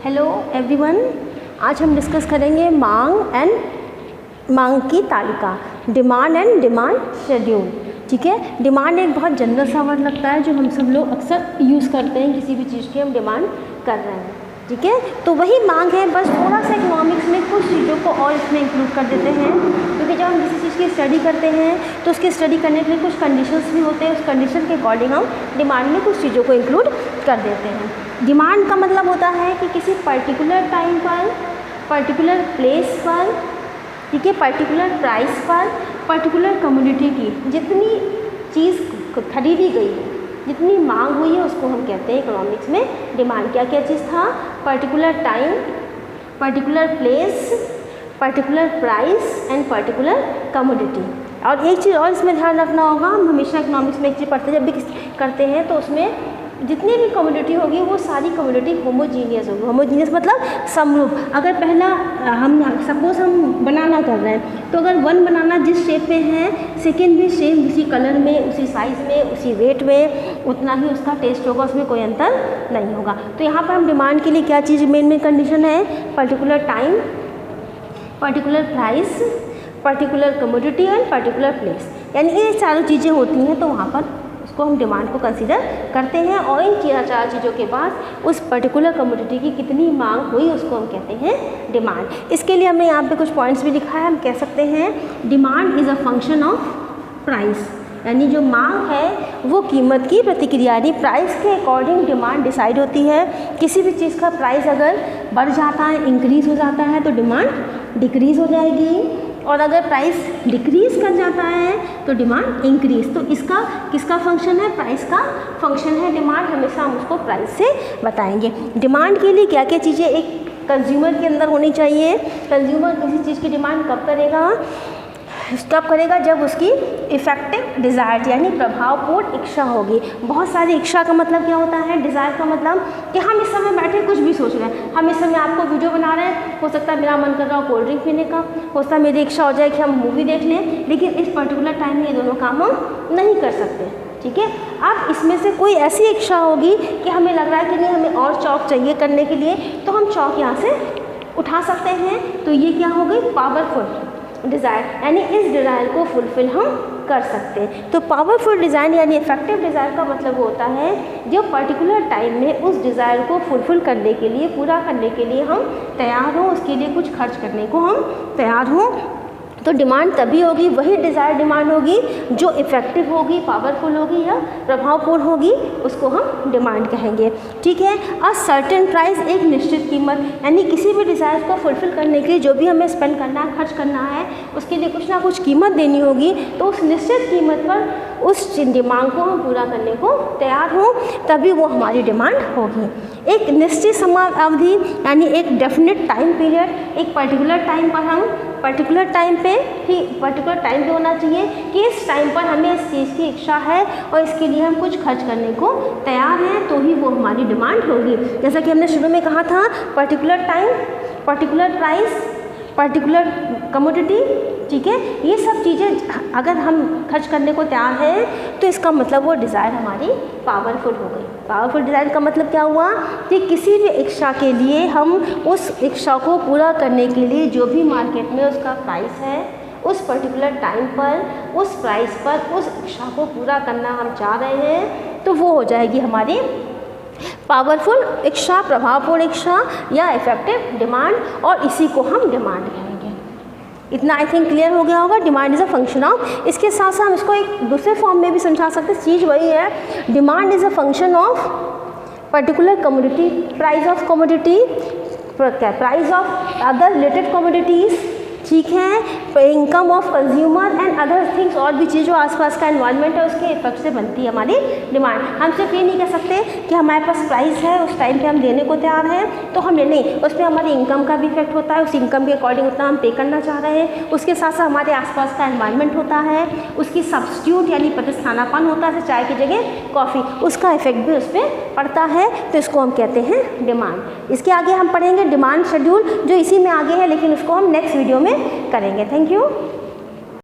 Hello everyone, आज हम discuss करेंगे मांग की तालिका, डिमांड एंड डिमांड शेड्यूल। ठीक है, डिमांड एक बहुत जनरल सा वर्ड लगता है जो हम सब लोग अक्सर यूज़ करते हैं किसी भी चीज़ की हम डिमांड कर रहे हैं। ठीक है, तो वही मांग है, बस थोड़ा सा इकोनॉमिक्स में कुछ चीज़ों को और इसमें इंक्लूड कर देते हैं, क्योंकि जब हम किसी चीज़ की स्टडी करते हैं तो उसकी स्टडी करने के लिए कुछ कंडीशंस भी होते हैं, उस कंडीशन के अकॉर्डिंग हम डिमांड में कुछ चीज़ों को इंक्लूड कर देते हैं। डिमांड का मतलब होता है कि किसी पर्टिकुलर टाइम पर, पर्टिकुलर प्लेस पर, ठीक है, पर्टिकुलर प्राइस पर, पर्टिकुलर कम्युनिटी की जितनी चीज़ खरीदी गई है, जितनी मांग हुई है, उसको हम कहते हैं इकोनॉमिक्स में डिमांड। क्या क्या चीज़ था? Particular time, particular place, particular price and particular community. और एक चीज़ और इसमें ध्यान रखना होगा, हम हमेशा इकोनॉमिक्स में एक चीज़ पढ़ते हैं, जब भी करते हैं तो उसमें जितनी भी कम्युनिटी होगी वो सारी कम्युनिटी होमोजीनियस होगी। होमोजीनियस मतलब समरूप। अगर पहला हम सपोज हम बनाना कर रहे हैं, तो अगर वन बनाना जिस शेप में है, सेकेंड भी सेम उसी कलर में, उसी साइज़ में, उसी वेट में, उतना ही उसका टेस्ट होगा, उसमें कोई अंतर नहीं होगा। तो यहाँ पर हम डिमांड के लिए क्या चीज़ मेन कंडीशन है? Particular time, particular price, particular commodity and particular place, यानी ये चारों चीज़ें होती हैं, तो वहाँ पर उसको हम डिमांड को कंसीडर करते हैं। और इन चार चीज़ों के बाद उस पर्टिकुलर कमोडिटी की कितनी मांग हुई उसको हम कहते हैं डिमांड। इसके लिए हमने यहाँ पे कुछ पॉइंट्स भी लिखा है। हम कह सकते हैं demand is a function of price, यानी जो मांग है वो कीमत की प्रतिक्रिया, यानी प्राइस के अकॉर्डिंग डिमांड डिसाइड होती है। किसी भी चीज़ का प्राइस अगर बढ़ जाता है, इंक्रीज़ हो जाता है, तो डिमांड डिक्रीज़ हो जाएगी, और अगर प्राइस डिक्रीज़ कर जाता है तो डिमांड इंक्रीज़। तो इसका किसका फंक्शन है? प्राइस का फंक्शन है डिमांड। हमेशा हम उसको प्राइस से बताएंगे। डिमांड के लिए क्या क्या चीज़ें एक कंज्यूमर के अंदर होनी चाहिए? कंज्यूमर किसी चीज़ की डिमांड कब करेगा? जब उसकी इफेक्टिव डिज़ायर यानी प्रभावपूर्ण इच्छा होगी। बहुत सारी इच्छा का मतलब क्या होता है? डिज़ायर का मतलब कि हम इस समय बैठे कुछ भी सोच रहे हैं। हम इस समय आपको वीडियो बना रहे हैं, हो सकता है मेरा मन कर रहा हो कोल्ड ड्रिंक पीने का, हो सकता है मेरी इच्छा हो जाए कि हम मूवी देख लें, लेकिन इस पर्टिकुलर टाइम में ये दोनों काम हम नहीं कर सकते। ठीक है, अब इसमें से कोई ऐसी इच्छा होगी कि हमें लग रहा है कि नहीं, हमें और चौक चाहिए करने के लिए, तो हम चौक यहाँ से उठा सकते हैं। तो ये क्या हो गई? पावरफुल डिज़ायर, यानी इस डिज़ायर को फुलफ़िल हम कर सकते हैं। तो पावरफुल डिज़ायर यानी इफेक्टिव डिज़ायर का मतलब होता है जो पर्टिकुलर टाइम में उस डिज़ायर को फुलफ़िल करने के लिए, पूरा करने के लिए हम तैयार हों, उसके लिए कुछ खर्च करने को हम तैयार हों। तो डिमांड तभी होगी, वही डिज़ायर डिमांड होगी जो इफ़ेक्टिव होगी, पावरफुल होगी या प्रभावपूर्ण होगी, उसको हम डिमांड कहेंगे। ठीक है, अ सर्टेन प्राइस, एक निश्चित कीमत, यानी किसी भी डिज़ायर को फुलफ़िल करने के लिए जो भी हमें स्पेंड करना है, खर्च करना है, उसके लिए कुछ ना कुछ कीमत देनी होगी। तो उस निश्चित कीमत पर उस डिमांड को हम पूरा करने को तैयार हों, तभी वो हमारी डिमांड होगी। एक निश्चित समय अवधि यानी एक डेफिनेट टाइम पीरियड, एक पर्टिकुलर टाइम पर हम पर्टिकुलर टाइम पे होना चाहिए कि इस टाइम पर हमें इस चीज़ की इच्छा है और इसके लिए हम कुछ खर्च करने को तैयार हैं, तो ही वो हमारी डिमांड होगी। जैसा कि हमने शुरू में कहा था, particular time, particular price, particular commodity. ठीक है, ये सब चीज़ें अगर हम खर्च करने को तैयार हैं तो इसका मतलब वो डिज़ायर हमारी पावरफुल हो गई। पावरफुल डिज़ायर का मतलब क्या हुआ कि किसी भी इच्छा के लिए हम उस इच्छा को पूरा करने के लिए जो भी मार्केट में उसका प्राइस है, उस पर्टिकुलर टाइम पर, उस प्राइस पर उस इच्छा को पूरा करना हम चाह रहे हैं, तो वो हो जाएगी हमारी पावरफुल इच्छा, प्रभावपूर्ण इच्छा या इफेक्टिव डिमांड, और इसी को हम डिमांड कहेंगे। इतना आई थिंक क्लियर हो गया होगा। Demand is a function of, इसके साथ साथ हम इसको एक दूसरे फॉर्म में भी समझा सकते हैं। चीज़ वही है, demand is a function of particular commodity, price of commodity, price of other related commodities, ठीक है, income of consumer and other things, और भी चीज़ जो आसपास का एनवायरनमेंट है उसके इफेक्ट से बनती है हमारी डिमांड। हम सिर्फ ये नहीं कह सकते कि हमारे पास प्राइस है, उस टाइम पे हम देने को तैयार हैं तो हम ले लें, उस पर हमारी इनकम का भी इफेक्ट होता है, उस इनकम के अकॉर्डिंग उतना हम पे करना चाह रहे हैं। उसके साथ साथ हमारे आसपास का एनवायरनमेंट होता है, उसकी सब्स्टिट्यूट यानी प्रतिस्थानापन होता है, चाय की जगह कॉफ़ी, उसका इफेक्ट भी उस पर पड़ता है, तो इसको हम कहते हैं डिमांड। इसके आगे हम पढ़ेंगे डिमांड शेड्यूल, जो इसी में आगे है, लेकिन उसको हम नेक्स्ट वीडियो में करेंगे। Thank you.